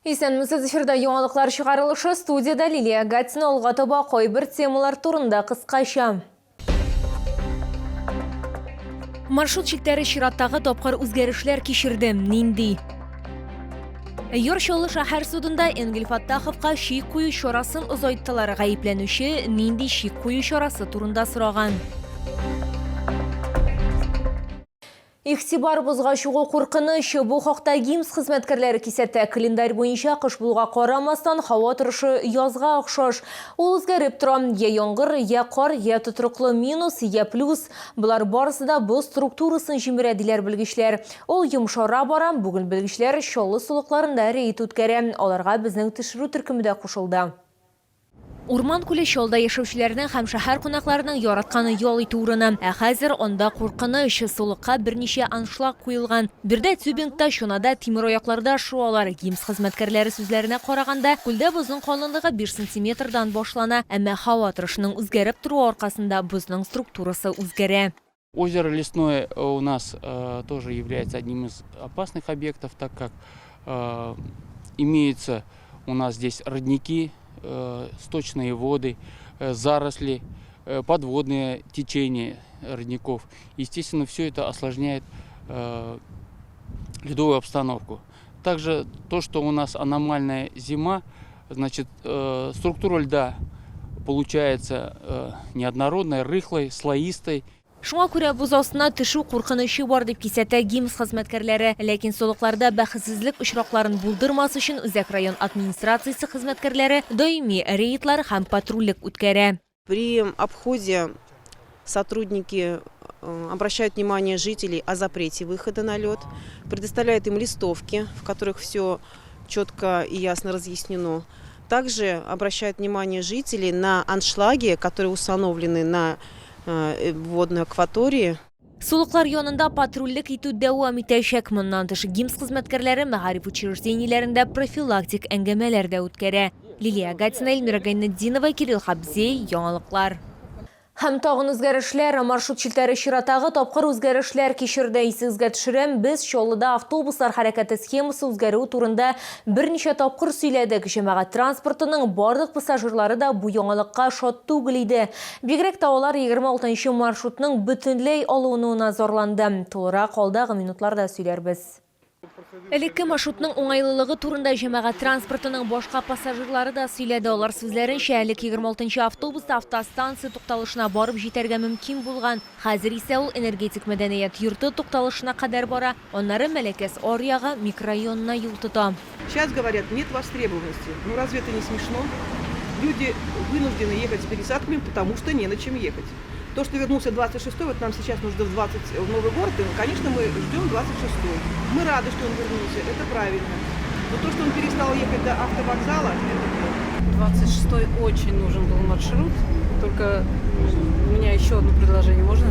Исәнмесез, эфирда яңалыклар чыгарылышы, студияда Лилия Гатина алга таба кайбер темалар турында кыскача. Маршрут чиктәре чираттагы тапкыр үзгәрешләр кичерде. Нинди? Йоршолы шәһәр судында Энгель Фаттаховка шик кую чарасын озайттылар. Гаепләнүче нинди шик кую чарасы турында сораган. Ихтибар бузга чыгу куркыныч. Бу хакта ГИМС хезмәткәрләре кисәтә. Календарь буенча кыш булга карамастан һава торышы язга охшаш. Ул үзгәреп тора. Я яңгыр, я кар, я тотрыклы минус, я плюс. Булар барысы да бу структурасын җимерә диләр белгечләр. Ул йомшара бара. Бүген белгечләр чаллы сулыкларында рейд үткәрә. Аларга безнең төшерү төркеме дә кушылды. Урман күле чалда яшәүчеләрнең һәм шәһәр кунакларының яратканы ял итү урыны. Ә хәзер анда куркыныч, сулыкка берничә аншлаг куелган. Бирдә Тюбингта, Шунада, тимер аякларда шуалар. ГИМС хезмәткәрләре сүзләренә караганда, күлдә бозның калынлыгы 5 сантиметрдан башлана, әмма һава торышының үзгәреп тору аркасында бозның структурасы үзгәрә. Озеро Лесное у нас тоже является одним из опасных объектов, так как имеются у нас здесь родники, сточные воды, заросли, подводные течения родников. Естественно, все это осложняет ледовую обстановку. Также то, что у нас аномальная зима, значит, структура льда получается неоднородной, рыхлой, слоистой. Шуңа күрә буз астына төшү куркынычы бар дип кисәтә ГИМС хезмәткәрләре. Ләкин солыкларда бәхетсезлек очракларын булдырмас өчен Үзәк район администрациясе хезмәткәрләре даими рейдлар һәм патрульлек үткәрә. При обходе сотрудники обращают внимание жителей о запрете выхода на лед, предоставляют им листовки, в которых все четко и ясно разъяснено. Также обращают внимание жителей на аншлаги, которые установлены на водной акватории. Сулыклар янында патрульлек итү дәвам итәчәк. Моннан тыш ГИМС хезмәткәрләре мәгариф учреждениеләрендә профилактик әңгәмәләр дә үткәрә. Лилия Гатина, Эльмира Гайнетдинова, Кирилл Хабзей, яңалыклар. Һәм тагын үзгәрешләр, маршрут челтәре чиратагы тапкыр үзгәрешләр кичерде. Исегезгә төшерәм, без Чаллыда автобуслар хәрәкәте схемасы үзгәрү турында берничә тапкыр сөйләдек. Җәмәгать транспортының барлык пассажирлары да бу яңалыкка шат түгел иде. Бигрәк тә алар 26-нчы маршрутның бөтенләй алынуына зарланды. Тулырак алдагы минутларда сөйләрбез. Элекке маршрутның уңайлылыгы турында җәмәгать транспортының башка пассажирлары да сөйләде. Алар сүзләренчә, элек 26-нчы автобуста автостанция тукталышына барып җитәргә мөмкин булган. Хәзер исә ул энергетик мәдәният йорты тукталышына кадәр бара. Аннары Мәләкәс Аръягы микрорайонына юл тута. Сейчас говорят, нет востребованности. Ну разве это не смешно? Люди вынуждены ехать с пересадками, потому что не на чем ехать. То, что вернулся 26-й, вот нам сейчас нужно в Новый город, и, конечно, мы ждем 26-й. Мы рады, что он вернулся, это правильно. Но то, что он перестал ехать до автовокзала, это... 26-й очень нужен был маршрут, только у меня еще одно предложение. Можно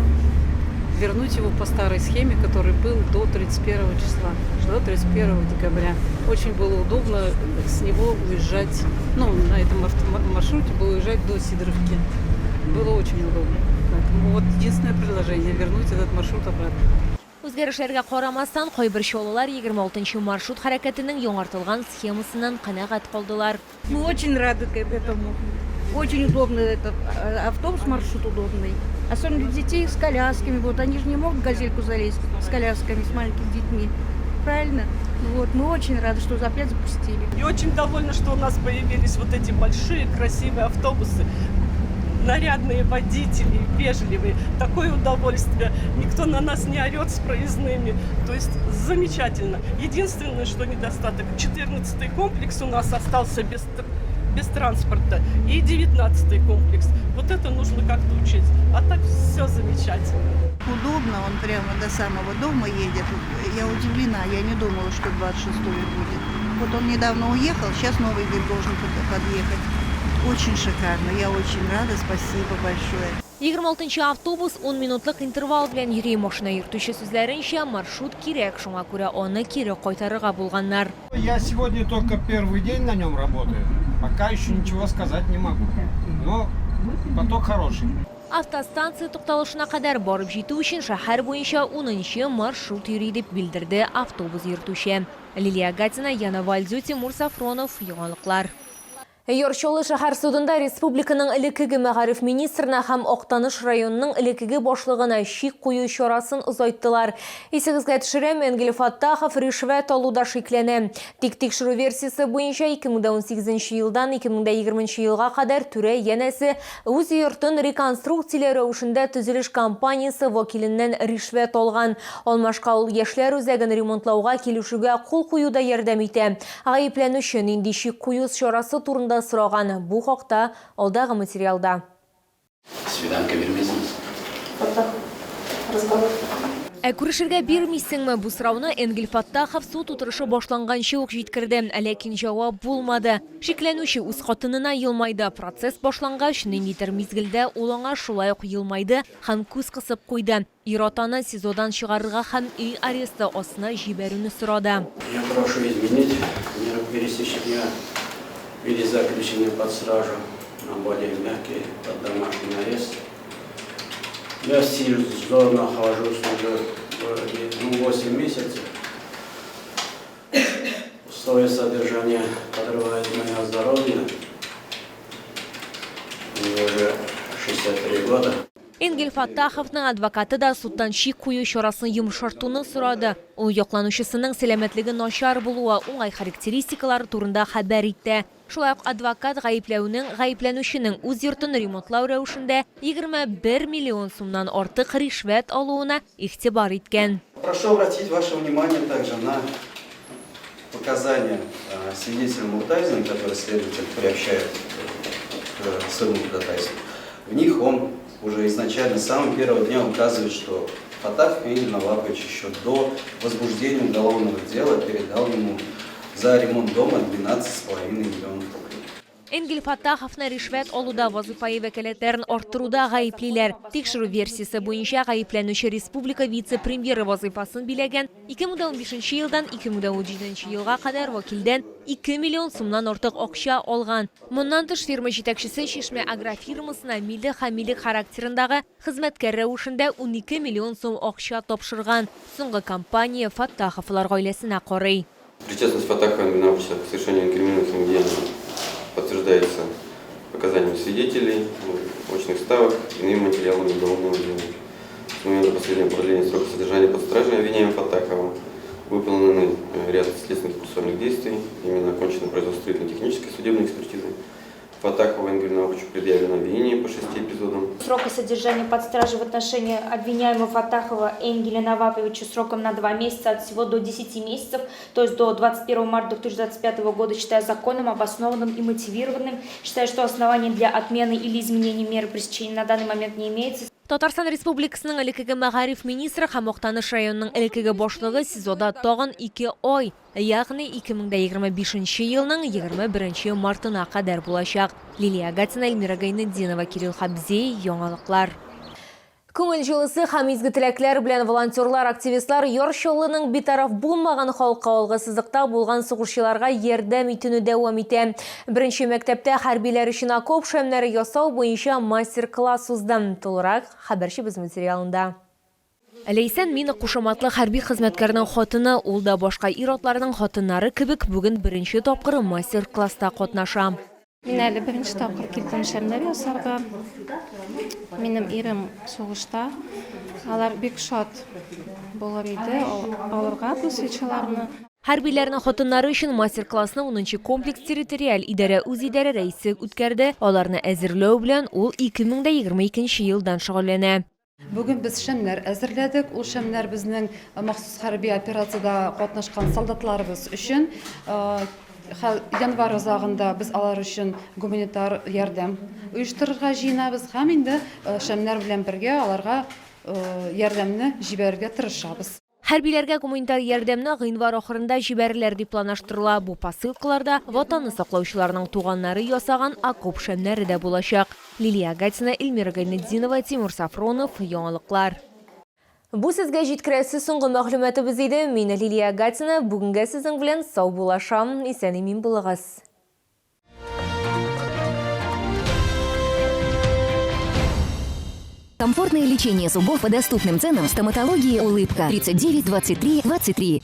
вернуть его по старой схеме, который был до 31 числа, до 31 декабря. Очень было удобно с него уезжать, ну, на этом маршруте было уезжать до Сидоровки. Было очень удобно. Поэтому вот единственное предложение – вернуть этот маршрут обратно. Үзгәрешләргә карамастан, кайбер чаллылар 26-нчы маршрут хәрәкәтенең яңартылган схемасыннан канәгать калдылар. Мы очень рады к этому. Очень удобный этот автобус, маршрут удобный. Особенно для детей с колясками. Вот они же не могут в газельку залезть с колясками, с маленькими детьми. Правильно? Вот, мы очень рады, что опять запустили. И очень довольна, что у нас появились вот эти большие красивые автобусы. Нарядные водители, вежливые. Такое удовольствие. Никто на нас не орет с проездными. То есть замечательно. Единственное, что недостаток. 14-й комплекс у нас остался без транспорта. И 19-й комплекс. Вот это нужно как-то учить. А так все замечательно. Удобно, он прямо до самого дома едет. Я удивлена, я не думала, что 26-й будет. Вот он недавно уехал, сейчас новый должен подъехать. Очень шикарно, я очень рада, спасибо большое. 26-нчы автобус 10 минутлык интервал белән йөри. Машина йөртүче сүзләренчә, маршрут кирәк, шуңа күрә аны кире кайтарырга булганнар. Я сегодня только первый день на нем работаю. Пока еще ничего сказать не могу. Но поток хороший. Автостанция тукталышына кадәр барып җитү өчен шәһәр буенча 10-нчы маршрут йөри дип белдерде автобус йөртүче. Лилия Гатина, Яна Вальзу, Тимур Сафронов, Яңалыклар. Йорчолы шәһәр судында республиканың элеккеге мәгариф министрына һәм Октаныш районының элеккеге башлыгына шик кую чарасын озайттылар. Исегезгә төшерәм, Энгель Фаттахов ришвәт алуда шикләнә. Тик тикшерү версиясе буенча 2018 елдан 2020 елга кадәр түрә янәсе үз йортын реконструкцияләре рәвешендә төзелеш компаниясе вәкиленнән ришвәт алган. Алмашка ул яшьләр үзәген ремонтлауга килешүгә кул куюда ярдәм итә. Гаепләнүче нинди шик кую чарасы турында сұраған бұл хақта алдағы материалда. Свиданка бермесіңіз. Күрешергә бирмисеңме бу сорауны Энгель Фаттахов суд утырышы башланганчы ук җиткерде, ләкин җавап булмады. Шикләнүче үз хатынына елмайды. Процесс башлангач, ниндидер мизгелдә ул аңа шулай ук елмайды һәм күз кысып куйды. Ир-атаны СИЗОдан чыгарырга һәм үй аресты астына җибәрүне сорады. Я прошу изменить меру пересечения или заключение под стражу на более мягкий под домашний арест. Я в СИЗО нахожусь уже 8 месяцев. Условия содержания подрывают мое здоровье. Мне уже 63 года. Энгель Фаттаховның адвокаты да судтан шик кую чарасын йомшартуны сорады. Ул якланучысының сәламәтлеге начар булуы, уңай характеристикалары турында хәбәр итте. Шулай ук адвокат гаепләнүченең үз йортын ремонтлау рәвешендә 21 миллион сумнан артык ришвәт алуына игътибар иткән. Прошу обратить ваше внимание также на показания свидетеля Муртазина, который следователь приобщает к своему ходатайству. В них он уже изначально, с самого первого дня указывает, что Фаттахов Энгель Навапович еще до возбуждения уголовного дела передал ему за ремонт дома 12,5 миллионов рублей. Энгель Фаттаховны ришвәт алуда вазифаи вәкаләтләрен арттыруда гаеплиләр. Тикшерү версиясе буенча гаепләнүче республика вице-премьеры вазифасын биләгән. 2015 елдан 2017 елга кадәр вәкилдән 2 миллион сумнан артык акча алган. Моннан тыш фирма җитәкчесе Чишмә агрофирмасына милли хәмиллек характерындагы хезмәткәр рәвешендә 12 миллион сум акча тапшырган. Соңгы компания Фаттаховлар гаиләсенә карый. Причастность Фаттахова Наваповича к совершению инкриминируемых деяний подтверждается показаниями свидетелей, очных ставок и иными материалами уголовного дела. С момента последнего продления срока содержания под стражей обвиняемого Фаттахова выполнены ряд следственных процессуальных действий, именно окончено производство строительно-технической судебной экспертизы. Фаттахова Энгелю Наваповичу предъявлено обвинение по 6 эпизодам. Срока содержания под стражей в отношении обвиняемого Фаттахова Энгеля Наваповича сроком на 2 месяца, от всего до 10 месяцев, то есть до 21 марта 2025 года, считаю законным, обоснованным и мотивированным. Считаю, что оснований для отмены или изменения меры пресечения на данный момент не имеется. Татарстан Республикасының элеккеге мәгариф министры һәм Октаныш районының элеккеге башлыгы СИЗОда тагын 2 ай, ягъни 2025 елның 21 мартына кадәр булачак. Лилия Гатина, Эльмира Гайнетдинова, Кирилл Хабзей, Яңалыклар. Күңел җылысы һәм изге теләкләр белән волонтерлар, активистлар Йорчоллының битараф булмаган халыкка алгысызлыкта булган сугышчыларга ярдәм итүне дәвам итә. Беренче мәктәптә хәрбиләр өчен окоп шәмнәре ясау буенча мастер-класс узды. Толырак хәбәрчебез материалында. Лейсән Мина кушаматлы хәрби хезмәткәрнең хатыны, ул да башка ир-атларның хатыннары кебек бүген беренче тапкыр мастер-класста катнаша. Мин әле беренче тапкыр килдем шәмнәр ясарга. Минем ирем сугышта. Алар бик шат булыр иде алырга бу свечаларны. Хәрбиләрнең хатыннары өчен мастер-классны 10-нчы комплекс территориаль идарә үзидарә рәисе үткәрде. Аларны әзерләү белән ул 2022 елдан шөгыльләнә. Бүген без шәмнәр әзерләдек. Ул шәмнәр безнең махсус хәрби операциядә катнашкан солдатларыбыз өчен январь азагында без алар өчен гуманитар ярдәм оештырырга җыенабыз һәм инде шәмнәр белән бергә аларга ярдәмне җибәрергә тырышабыз. Хәрбиләргә гуманитар ярдәмне гыйнвар ахырында җибәрелер дип планлаштырыла. Бу посылкаларда ватанны саклаучыларның туганнары ясаган окоп шәмнәре дә булачак. Лилия Гатина, Эльмира Гайнетдинова, Тимур Сафронов, Яңалыклар. Бу сезгә җиткерәсе соңгы мәгълүматыбыз иде. Мин Лилия Гатина, бүгенгә сезнең белән сау булашам. Исән-имин булыгыз. Комфортное лечение зубов по доступным ценам. Стоматология «Улыбка». 39 23 23.